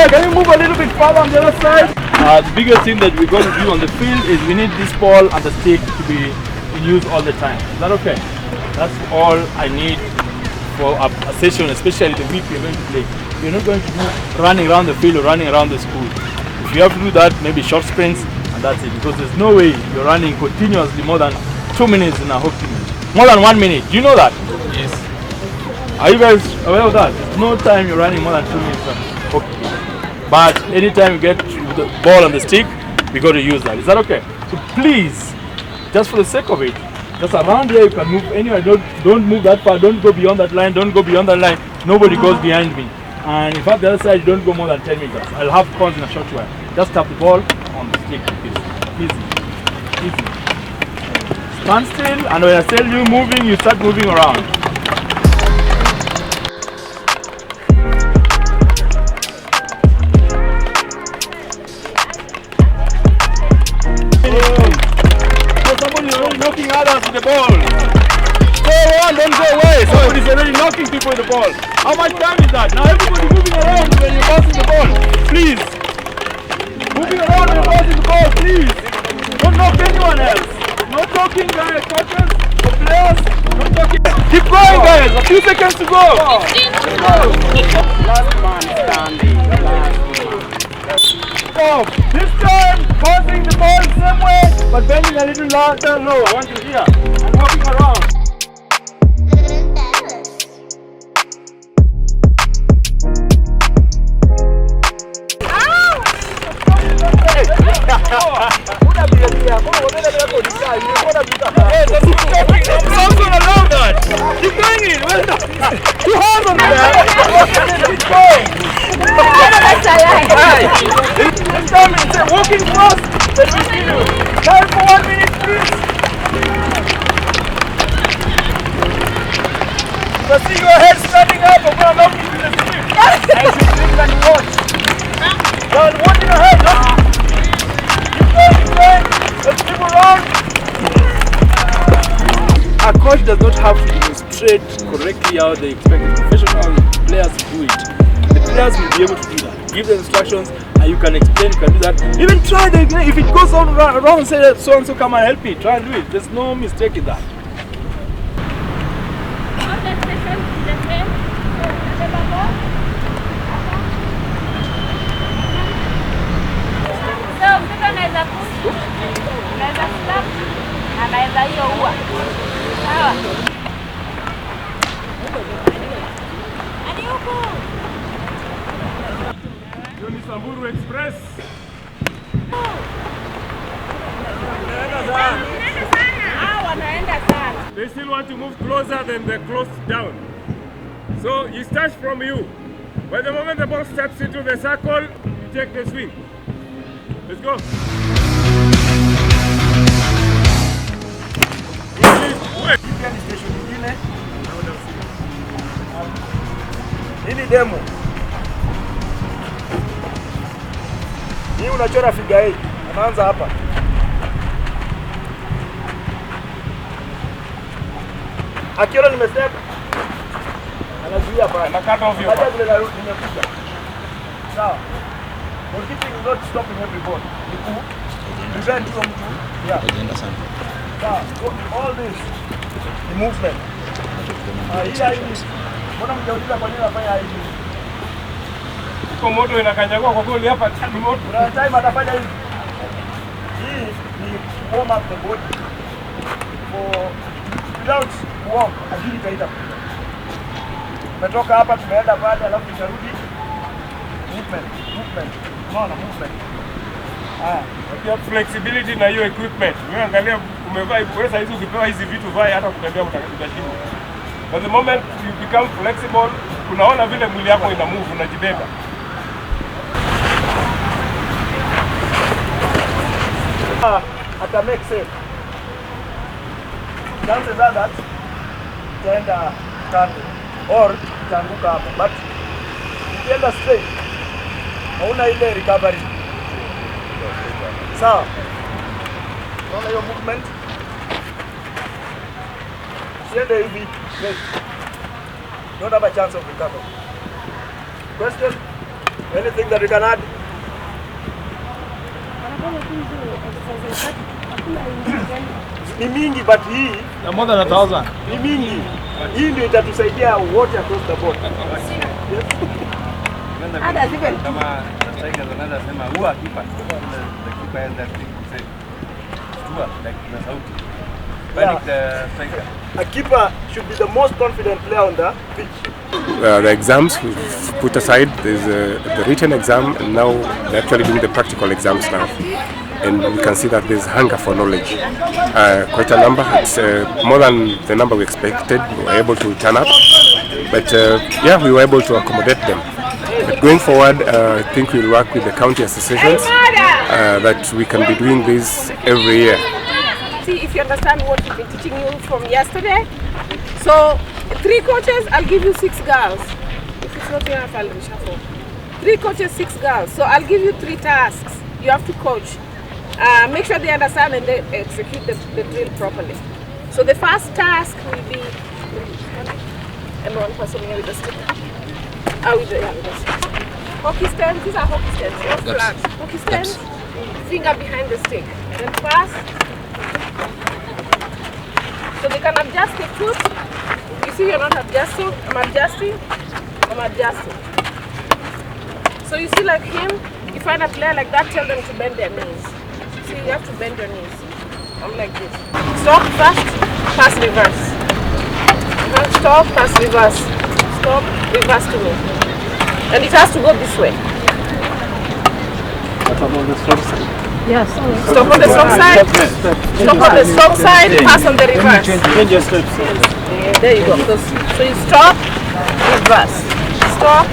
can you move a little bit further on the other side? The biggest thing that we're going to do on the field is we need this ball and the stick to be in use all the time. Is that okay? That's all I need for a session, especially the week we're going to play. You're not going to do running around the field or running around the school. If you have to do that, maybe short sprints and that's it. Because there's no way you're running continuously more than 2 minutes in a hockey match. More than 1 minute. Do you know that? Yes. Are you guys aware of that? There's no time you're running more than 2 minutes in hockey. But anytime you get the ball and the stick, we got to use that. Is that okay? So please, just for the sake of it, just around here you can move anywhere. Don't move that far. Don't go beyond that line. Don't go beyond that line. Nobody goes behind me. And in fact, the other side, you don't go more than 10 meters. I'll have cones in a short while. Just tap the ball on the stick. Easy. Easy. Stand still, and when I tell you moving, you start moving around. Knocking others with the ball. Go on, don't go away. Somebody's already knocking people with the ball. How much time is that? Now everybody moving around when you're passing the ball. Please. Moving around when you're passing the ball, please. Don't knock anyone else. No talking, guys. Coaches, the players, no talking. Keep going, guys. A few seconds to go. Last man standing. Stop. This time, passing the ball the same way, but bending a little low. I want you here. And walking around. Keep going in. Too hard on that. Keep going. This time it's walking fast. Let me see you. Time for 1 minute, please. I see your head standing up. I'm going to knock you to the street. I should drink and watch. Well, watching ahead. Keep going. Let's keep around. A coach does not have to demonstrate correctly how they expect the professional players to do it. The players will be able to do that. Give them instructions and you can explain, you can do that. Even try the, if it goes on around, say that so and so come and help me. Try and do it. There's no mistake in that. Samburu Express. They still want to move closer than they're closed down. So he starts from you. By the moment the ball steps into the circle, you take the swing. Let's go. Hili demo. Hii unachora figa hii. Unaanza hapa. Akiona nimestep. Anazuia pale. Anakata ovyo. Hata vile narudi nimekuja. Sawa. Goalkeeping is not stopping every ball. Ni ku prevent from agenda sana. Sawa. All this the movement. Hii mbona mjauliza kwa nini nafanya hivi? Kwa moto inakanyagua kwa kweli hapa tani moto. Kuna time atafanya hivi. Hii ni warm up the body for without walk ajili kaita. Tumetoka hapa tumeenda pale alafu tutarudi movement. Unaona movement. Pia flexibility na hiyo equipment. Wewe angalia umevaa pesa hizo ukipewa hizi vitu vai hata kutembea utashinda. But the moment you become flexible, unaona vile mwili yako ina move unajibeba. Ata make sense. Chances are that itaenda kando or itaanguka hapo. But ukienda straight hauna ile recovery. Sawa. Unaona hiyo movement? Siende hivi straight. Don't have a chance of recovery. Question? Anything that you can add? Ni mingi but hii more than 1,000. ni mingi. Hii ndio itatusaidia wote across the board. Kama strikers anaweza sema huwa kipa the keeper has that thing to say huwa like the sauti but the striker A keeper should be the most confident player on the pitch. The exams we've put aside. There's the written exam, and now they're actually doing the practical exams now. And we can see that there's hunger for knowledge. Quite a number. It's more than the number we expected. We were able to turn up, but yeah, we were able to accommodate them. But going forward, I think we'll work with the county associations that we can be doing this every year. See if you understand what we've been teaching you from yesterday. So 3 coaches, I'll give you 6 girls. If it's not enough, I'll reshuffle. 3 coaches, 6 girls. So I'll give you 3 tasks. You have to coach. Make sure they understand and they execute the drill properly. So the first task will be, and one person here with the stick. With the stick. Hockey stands, these are hockey stands, not flat. Hockey stands, finger behind the stick. Then pass. So they can adjust the foot. You see you're not adjusting, I'm adjusting, I'm adjusting. So you see like him, you find a player like that, tell them to bend their knees. See, you have to bend your knees. I'm like this. Stop, fast, pass, reverse. Stop, pass, reverse. Stop, reverse to me. And it has to go this way. What about the strong side? Yes. Stop on the strong side. Stop on the strong side, pass on the reverse. Change your steps. There you go. So you stop, reverse. Stop,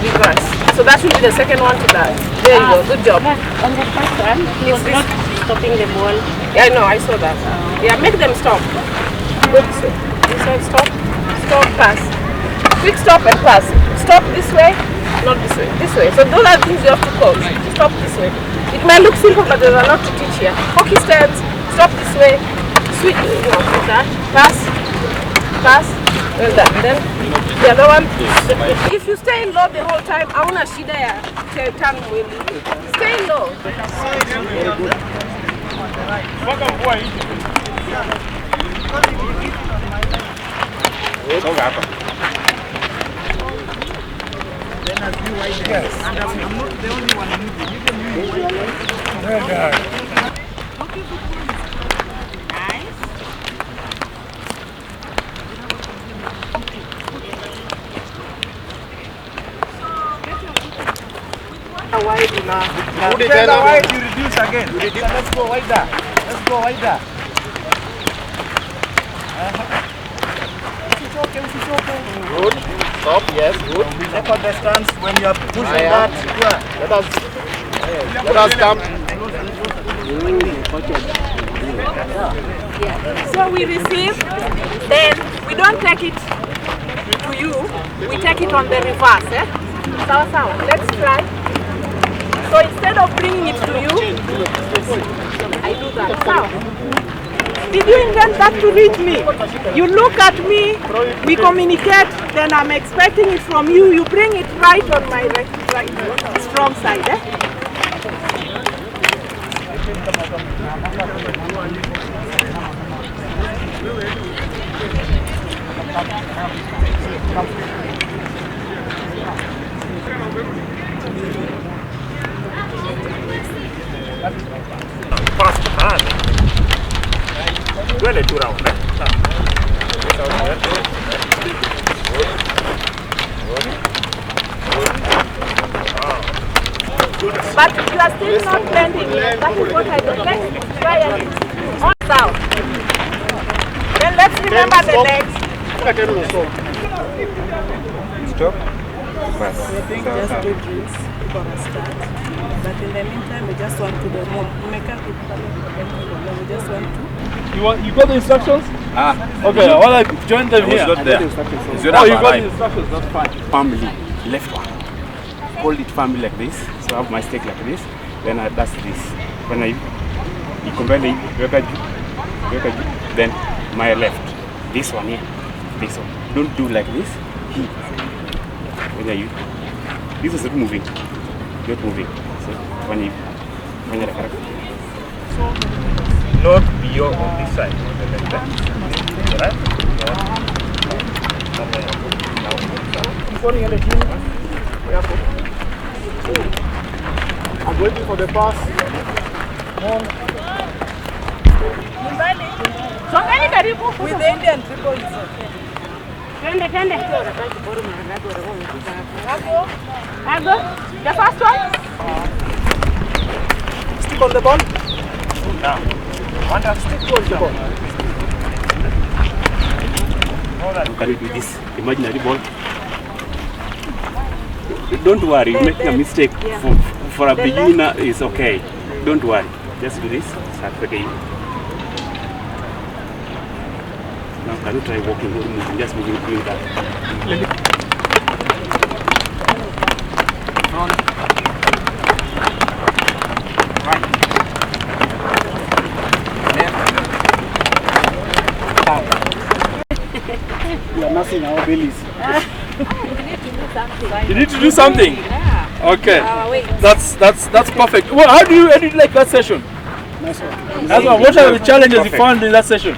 reverse. So that will be the second one to that. There you go. Good job. On the first one, he was not stopping the ball. Yeah, I know. I saw that. Yeah, make them stop. Go this way. This way, stop. Stop, pass. Quick stop and pass. Stop this way, not this way. This way. So those are things you have to coach. Stop this way. It may look simple, but there's a lot to teach here. Hockey stands. Stop this way. Switch. Like that. Pass. Pass. Well done. Then the other one. If you stay low the whole time, I wanna see there. Turn really. Stay low. Yes. And I'm not the only one wide you reduce again. Let's go wider. Let's go wider. Good. Stop. Yes. Good. Check on the stance when you are pushing that. Let us come. So we receive, then we don't take it to you, we take it on the reverse. Sawa sawa, let's try. So instead of bringing it to you, I do that. Sawa. Did you invent that to read me? You look at me, we communicate, then I'm expecting it from you. You bring it right on my right strong side. Twende tu round. But you are still not bending. That is what I do. Let's try and on down. Then let's remember the legs. stop pass Just do drills for a start. But in the meantime, we just want to do more. We just want to. You got the instructions? Okay, I want to join them here. not there. Oh, you got the instructions, that's fine. Family, left one. Hold it firmly like this. So I have my stick like this. Then I pass this. When I combine then my left. This one here. This one. Don't do like this. When you This is moving. Not moving. So when you Not beyond on this side. Like that. Right? I'm waiting for the pass. Songeni karibu. With the Indian people, it's okay. Twende. Ago. The first one. Stick on the ball. Now. Stick on the ball. can you do this imaginary ball? Don't worry, making a mistake for a beginner is okay. Don't worry. Just do this. Start again. Now can you try walking or moving? Just moving doing that. We are nursing our bellies. You need to do something. Yeah. Okay. Wait. That's perfect. Well, how do you like that session? Nice one. That's one. What are the challenges you found in that session?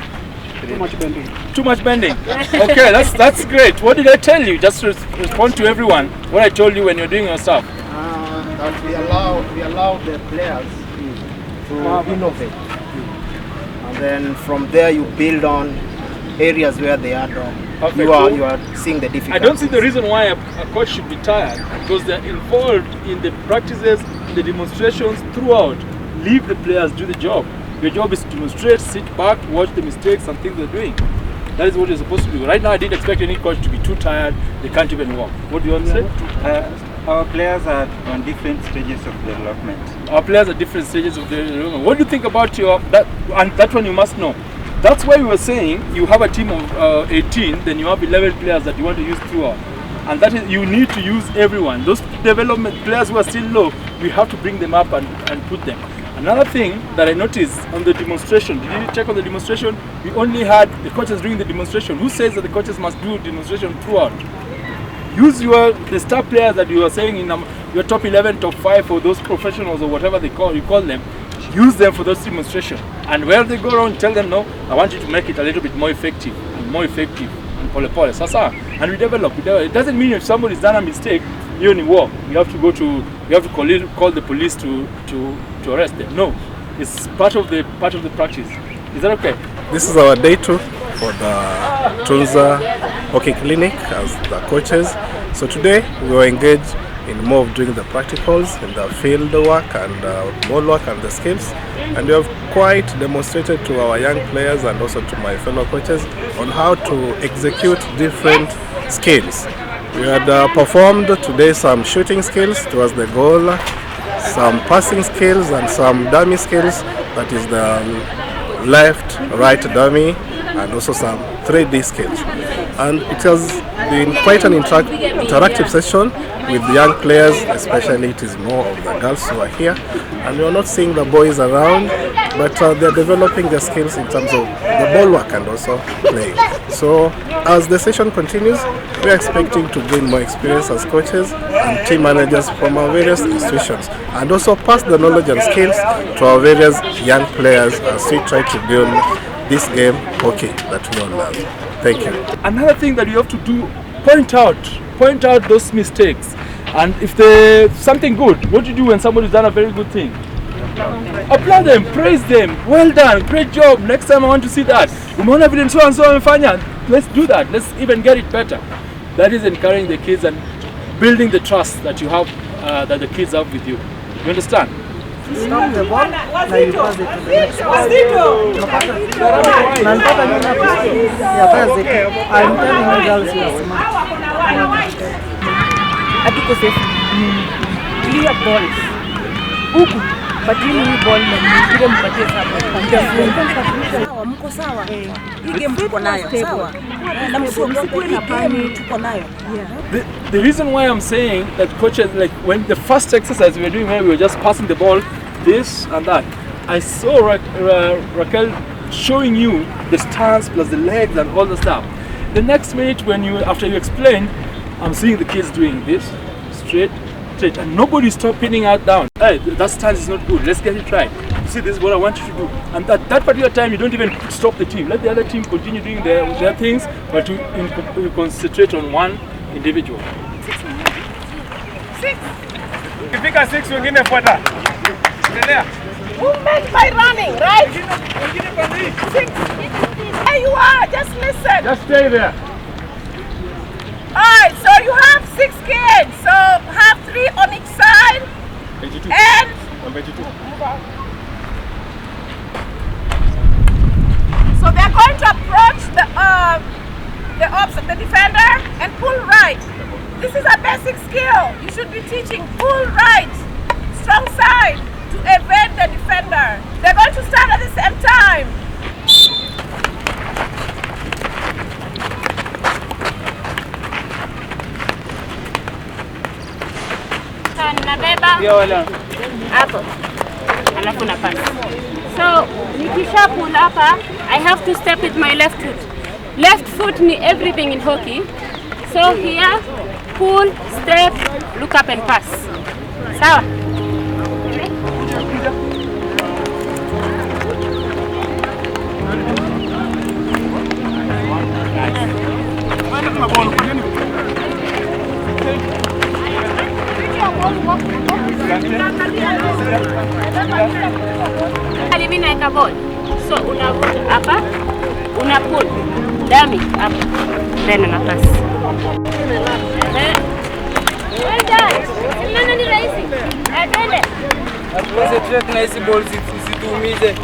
Too much bending. Too much bending. Okay, that's great. What did I tell you? Just respond to everyone. What I told you when you're doing your stuff. That we allow the players to innovate. And then from there you build on areas where they are wrong. Perfect. You are seeing the difficulties. I don't see the reason why a coach should be tired, because they're involved in the practices, the demonstrations throughout. Leave the players do the job. Your job is to demonstrate, sit back, watch the mistakes and things they're doing. That is what you're supposed to do. Right now, I didn't expect any coach to be too tired. They can't even walk. What do you want to say? Our players are on different stages of development. Our players are different stages of development. What do you think about that? And that one you must know. That's why we were saying you have a team of 18, then you have 11 players that you want to use throughout. And that is, you need to use everyone. Those development players who are still low, we have to bring them up and put them. Another thing that I noticed on the demonstration, did you check on the demonstration? We only had the coaches doing the demonstration. Who says that the coaches must do demonstration throughout? Use the star players that you are saying in your top 11, top 5, or those professionals or whatever you call them. Use them for those demonstrations. And where they go around, tell them, no, I want you to make it a little bit more effective and pole. Sasa. And we develop. It doesn't mean if somebody's done a mistake, you're in war. You have to call the police to arrest them. No, it's part of the practice. Is that okay? This is our day 2 for the Tunza hockey clinic as the coaches. So today we were engaged in more of doing the practicals in the field work and ball work and the skills, and we have quite demonstrated to our young players and also to my fellow coaches on how to execute different skills. We had performed today some shooting skills towards the goal, some passing skills and some dummy skills, that is the left, right dummy, and also some 3D skills. And it has been quite an interactive session with young players, especially it is more of the girls who are here. And we are not seeing the boys around, but they're developing their skills in terms of the ball work and also playing. So as the session continues, we are expecting to gain more experience as coaches and team managers from our various institutions, and also pass the knowledge and skills to our various young players as we try to build this game, hockey, that we all love. Thank you. Another thing that you have to do, point out those mistakes. And if there's something good, what do you do when somebody's done a very good thing? Applaud them, praise them. Well done, great job. Next time I want to see that. Let's do that. Let's even get it better. That is encouraging the kids and building the trust that you have, that the kids have with you. You understand? Stop the ball, now you pass it to the next one. I'm telling you girls, you are smart. Clear balls. Huku, patili hii ball na mwingine mpatie sawa. Mko sawa? Hii game tuko nayo, sawa? Na msikuwe na pani tuko nayo. The reason why I'm saying that coaches, like when the first exercise we were doing, when we were just passing the ball, this and that, I saw Raquel showing you the stance plus the legs and all the stuff. The next minute, after you explain, I'm seeing the kids doing this, straight, concentrate, and nobody stop pinning out down. Hey, that stance is not good. Let's get it right. See, this is what I want you to do. And at that particular time, you don't even stop the team. Let the other team continue doing their things, but you concentrate on one individual. 6. Ukifika 6 wengine fuata. Endelea. Movement by running, right? 6. There you are, just listen. Just stay there. Alright, so you have 6 kids. So have 3 on each side. 82. And Number 82. so they're going to approach the defender and pull right. This is a basic skill. You should be teaching pull right, strong side to evade the defender. They're going to start at the same time. Nabeba hapo alafu na pass. So nikisha pull hapa, I have to step with my left foot. Left foot ni everything in hockey. So here, pull, step, look up and pass. Sawa? Mimi naeka ball. So unavuta hapa, una pull, dummy hapa, then una pass. Well done. Simama ni rahisi. Atende. Concentrate na hizi balls usituumize.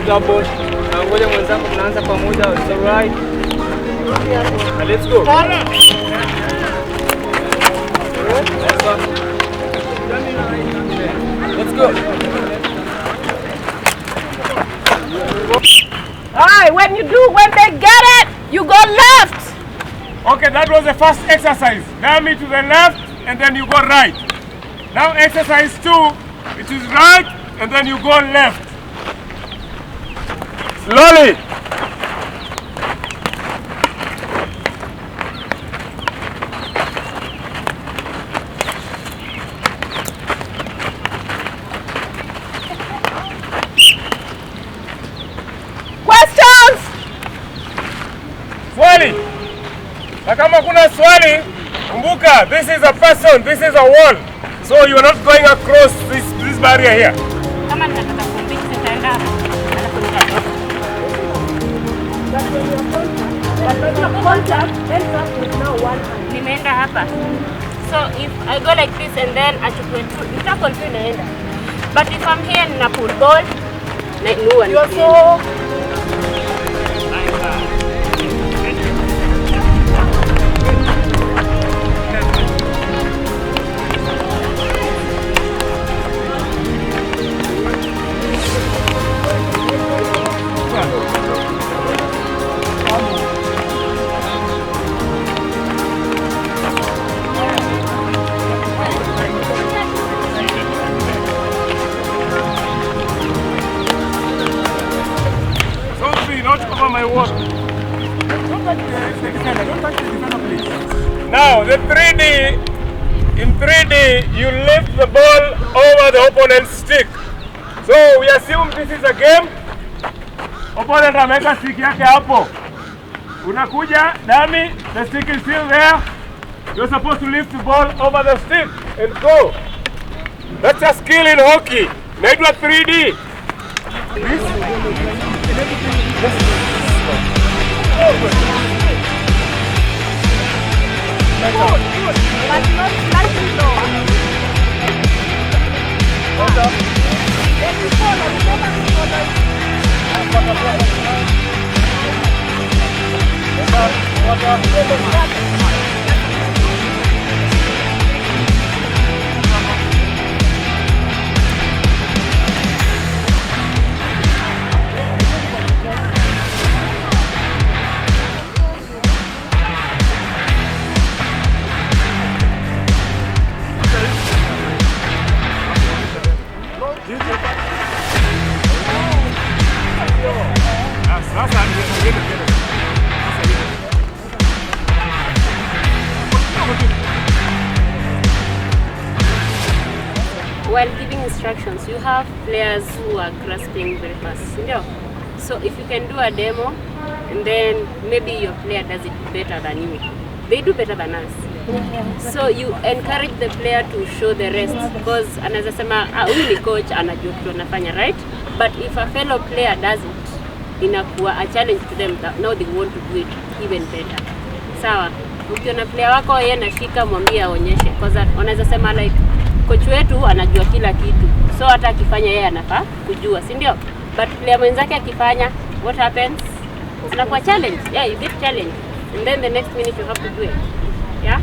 Double. Na ngoja mwenzangu tunaanza pamoja. It's alright. Let's go. Let's go. Alright, when they get it, you go left. Okay, that was the first exercise. Dummy to the left and then you go right. Now exercise 2, it is right and then you go left. Slowly. Questions? Swali. Na kama kuna swali, kumbuka, this is a person, this is a wall. So you are not going across this barrier here. Kama nataka kumbiki sitaenda alafu nitatoka. Nimeenda hapa. So if I go like this and then I should nitakontrol naenda. But if I'm here nina pull ball, nainua. You're so My work. Don't touch the defender. Don't touch the defender, please. Now, the 3D, in 3D, you lift the ball over the opponent's stick. So, we assume this is a game. Opponent ameweka stick yake hapo. Unakuja, dummy, the stick is still there. You're supposed to lift the ball over the stick and go. That's a skill in hockey. Inaitwa 3D. while giving instructions, you have players who are grasping very fast. Yeah. So if you can do a demo, and then maybe your player does it better than you. They do better than us. So you encourage the player to show the rest, because anaweza sema huyu ni coach anajua kitu anafanya, right? But if a fellow player does it, inakuwa a challenge to them that now they want to do it even better. Sawa. Ukiona player wako yeye anashika, mwambie aonyeshe, because unaweza sema like coach wetu anajua kila kitu, so hata akifanya yeye anafaa kujua, si ndio? But player mwenzake akifanya, what happens? Inakuwa challenge. Yeah, you get challenge, and then the next minute you have to do it. Yeah.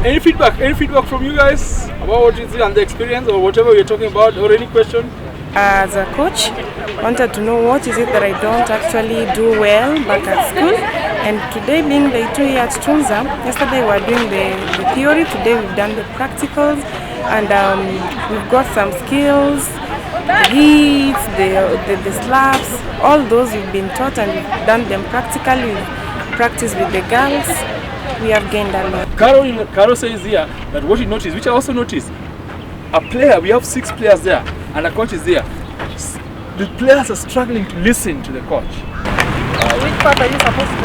Any feedback from you guys about what is it and the experience or whatever we're talking about, or any question? As a coach, wanted to know what is it that I don't actually do well back at school. And today, being day 2 here at Tunza, yesterday we were doing the theory, today we've done the practicals, and we've got some skills, the hits, the slaps, all those we've been taught, and we've done them practically. We've practiced with the girls. We have gained a lot. Caro says here that what he noticed, which I also noticed, a player, we have 6 players there, and a coach is there. The players are struggling to listen to the coach. Which part are you supposed to give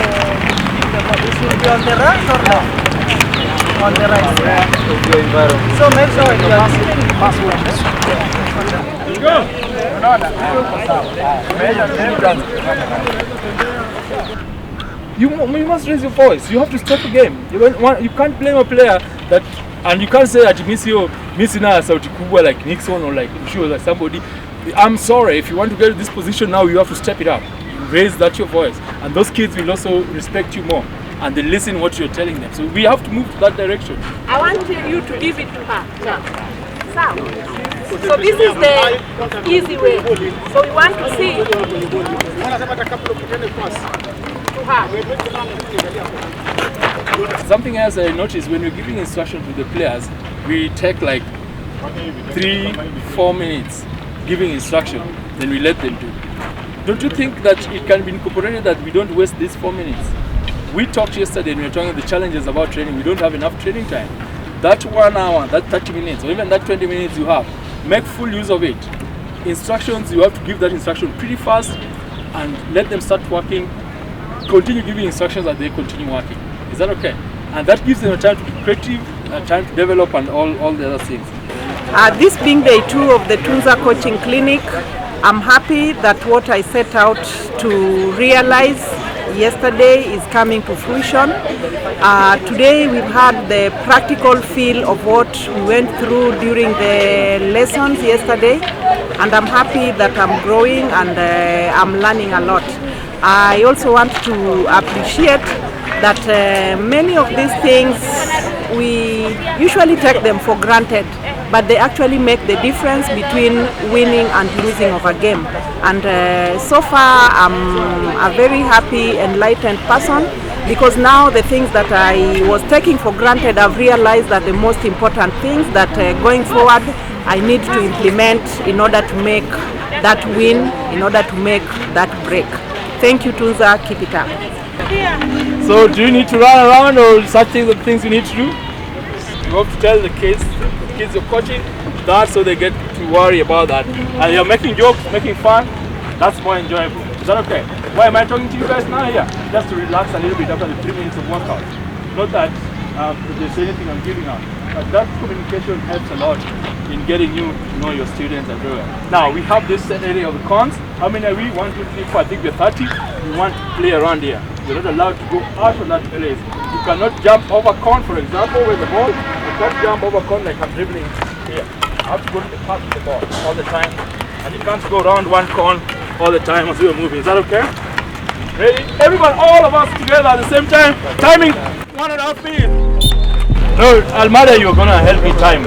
the ball? It should be on the right or left? On the right. So make sure you are pass You must raise your voice. You have to stop the game. You can't blame a player that, and you can't say that Missy na sauti kubwa like Nixon or like Guchu or like somebody. I'm sorry, if you want to get to this position now, you have to step it up. Raise that your voice, and those kids will also respect you more, and they listen what you're telling them. So we have to move to that direction. I want you to give it to her now. So this is the easy way. So we want to see to her. Something else I noticed when we're giving instruction to the players, we take like 3-4 minutes giving instruction, then we let them do. Don't you think that it can be incorporated that we don't waste these 4 minutes? We talked yesterday and we were talking about the challenges about training. We don't have enough training time. That 1 hour, that 30 minutes, or even that 20 minutes you have, make full use of it. Instructions, you have to give that instruction pretty fast and let them start working. Continue giving instructions as they continue working. Is that okay? And that gives them a time to be creative, a time to develop, and all the other things. This being day 2 of the Tunza coaching clinic, I'm happy that what I set out to realize yesterday is coming to fruition. Today we've had the practical feel of what we went through during the lessons yesterday, and I'm happy that I'm growing and I'm learning a lot. I also want to appreciate that many of these things we usually take them for granted, but they actually make the difference between winning and losing of a game. And so far I'm a very happy, enlightened person, because now the things that I was taking for granted, I've realized that the most important things that going forward I need to implement in order to make that win, in order to make that break. Thank you, Tunza. Keep it up. So do you need to run around, or such things are things you need to do? You have to tell the kids you're coaching that, so they get to worry about that. And you're making jokes, making fun, that's more enjoyable. Is that okay? Why am I talking to you guys now here? Just to relax a little bit after the 3 minutes of workout. Not that there's anything I'm giving out. But that communication helps a lot in getting you to know your students everywhere. Now we have this set area of the cons. How many are we? 1, 2, 3, 4. I think we're 30. We want to play around here. You're not allowed to go out of that place. You cannot jump over con, for example, with the ball. You can't jump over con like I'm dribbling here. I have to go to the path of the ball all the time. And you can't go around one con all the time as we're moving. Is that okay? Ready? Everyone, all of us together at the same time. Timing 1.5 minutes. No, Almada, you're gonna help me time.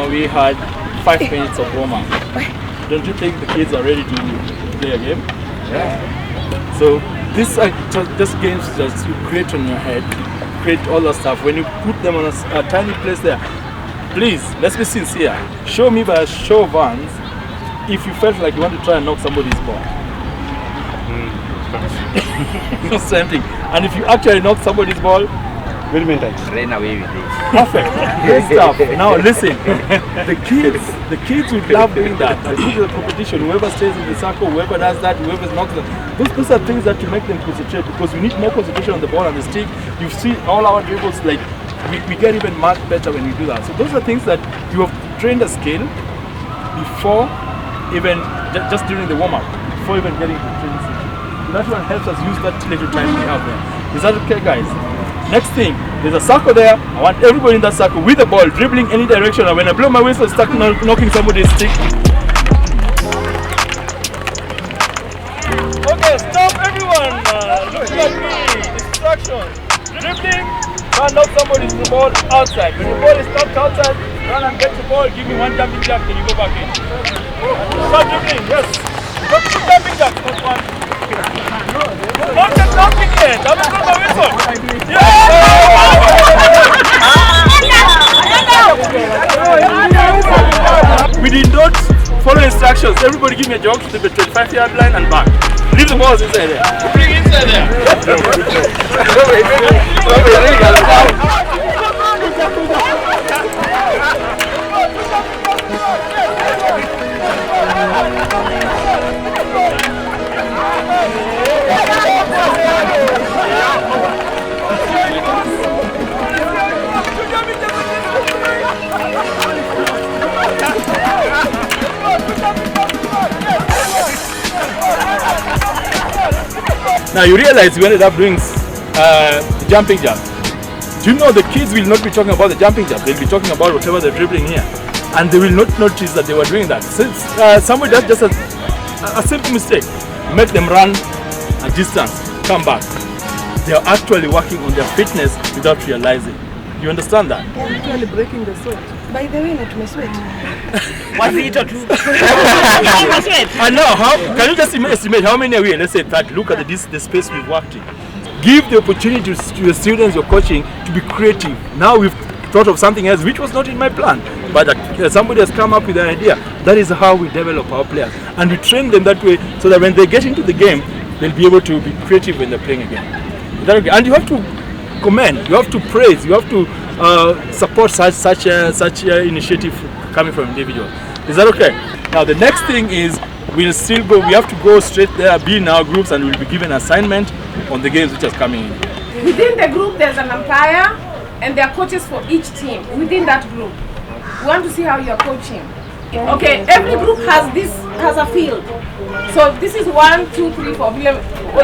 we had 5 minutes of warm-up. Don't you think the kids are ready to play a game? Yeah. So these are just games that you create on your head, create all that stuff. When you put them on a tiny place there, please, let's be sincere. Show me by a show of hands if you felt like you want to try and knock somebody's ball. Same thing. And if you actually knock somebody's ball, Wait a minute. Ran away with it. perfect. Great stuff. Now listen, the kids would love doing that. I think the competition, whoever stays in the circle, whoever does that, whoever knocks them, those are things that will make them concentrate, because we need more concentration on the ball and the stick. You see all our dribbles, like we get even much better when we do that. So those are things that you have trained a skill before even just during the warm-up, before even getting to the training session. So that one helps us use that little time we have there. Is that okay, guys? Next thing, there's a circle there. I want everybody in that circle with the ball, dribbling any direction. And when I blow my whistle, start knocking somebody's stick. Okay, stop everyone. Look at me. Instruction. Dribbling, run knock somebody's ball outside. When the ball is knocked outside, run and get the ball. Give me one jumping jack, then you go back in. Start dribbling, yes. Not two jumping jacks, not one. Not just knocking it. That was not the whistle. We did not follow instructions. Everybody give me a jog to the 25-yard line and back. Leave the balls inside there. Bring it inside there. Now you realize we ended up doing the jumping jump. Do you know the kids will not be talking about the jumping jump? They'll be talking about whatever they're dribbling here, and they will not notice that they were doing that. Since somebody does just a simple mistake, make them run a distance, come back. They are actually working on their fitness without realizing. You understand that? They're actually breaking the sweat. By the way, not my sweat. What's it to do? I know. How can you just estimate how many are we? Let's say that. Look at the space we've worked in. Give the opportunity to your students you're coaching to be creative. Now we've thought of something else which was not in my plan, but somebody has come up with an idea. That is how we develop our players, and we train them that way so that when they get into the game, they'll be able to be creative when they're playing again. Is that okay? And you have to commend, you have to praise, you have to support such initiative coming from individuals. Is that okay? Now the next thing is we have to go straight there, be in our groups, and we'll be given assignment on the games which are coming in. Within the group, there's an umpire, and there are coaches for each team. Within that group, we want to see how you are coaching. Okay, every group has a field. So this is 1, 2, 3, 4. You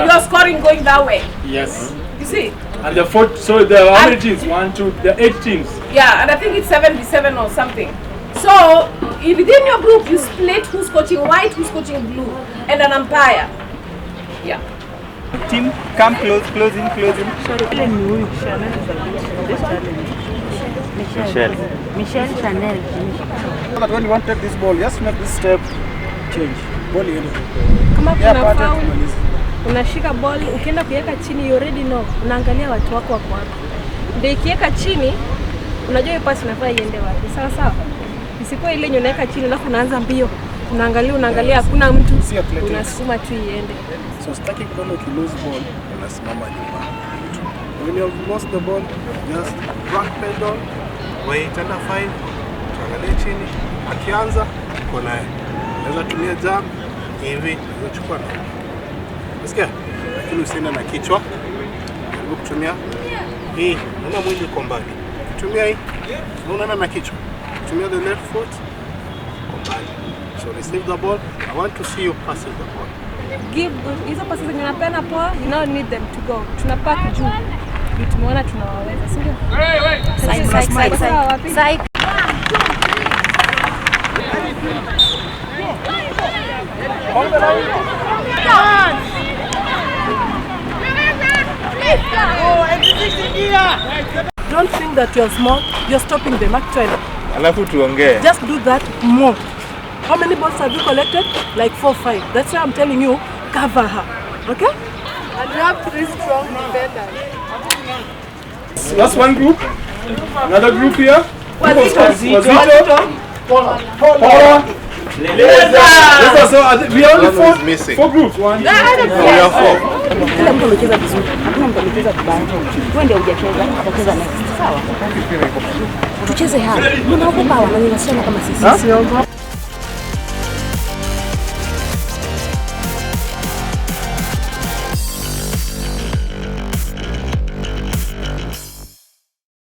are scoring going that way. Yes. You see? And the so there are how many teams? 1, 2, there are 8 teams. Yeah, and I think it's 7v7 or something. So within your group, you split who's coaching white, who's coaching blue, and an umpire. Yeah. Team, come close in. Michelle Chanel. But when you want to take this ball, just make this step change. Ball in. Kama kuna foul, unashika ball, ukienda kuweka chini, you already know. Unaangalia watu wako wako wapi. Ndio ikiweka chini, unajua hiyo pasi inafaa iende wapi. Sawa sawa. Isikuwa ile yenye unaweka chini alafu unaanza mbio. Unaangalia hakuna mtu. Unasukuma tu iende. So stacking ball, if you lose ball, unasimama nyuma. When you have lost the ball, just back pedal, wait under 5, tuangalie chini. Akianza, uko naye. Unaweza tumia jump hivi, unachukua na. Unasikia? Lakini usiende na kichwa. Jaribu kutumia hii, unaona mwili uko mbali. Tumia hii, unaona na kichwa. Tumia the left foot, uko mbali. So receive the ball. I want to see you passing the ball. Give hizo pasi zenye unapenda poa, you don't need them to go. Tunapack juu. Tumeona tunawaweza, si ndio? Psych. Don't think that you're small, you're stopping them actually. Alafu tuongee. Just do that more. How many balls have you collected? Like 4 or 5. That's why I'm telling you, cover her. Okay? And you have 3 strong defenders. That's one group. Another group here. Wazito. Paula. So we are only 4 groups. 1, 2, 3, 4. Kila mtu amecheza vizuri. Hakuna mtu amecheza vibaya. Wewe ndio hujacheza, utacheza next. Sawa? Tucheze hapa. Mnaogopa wananyanyasana kama sisi.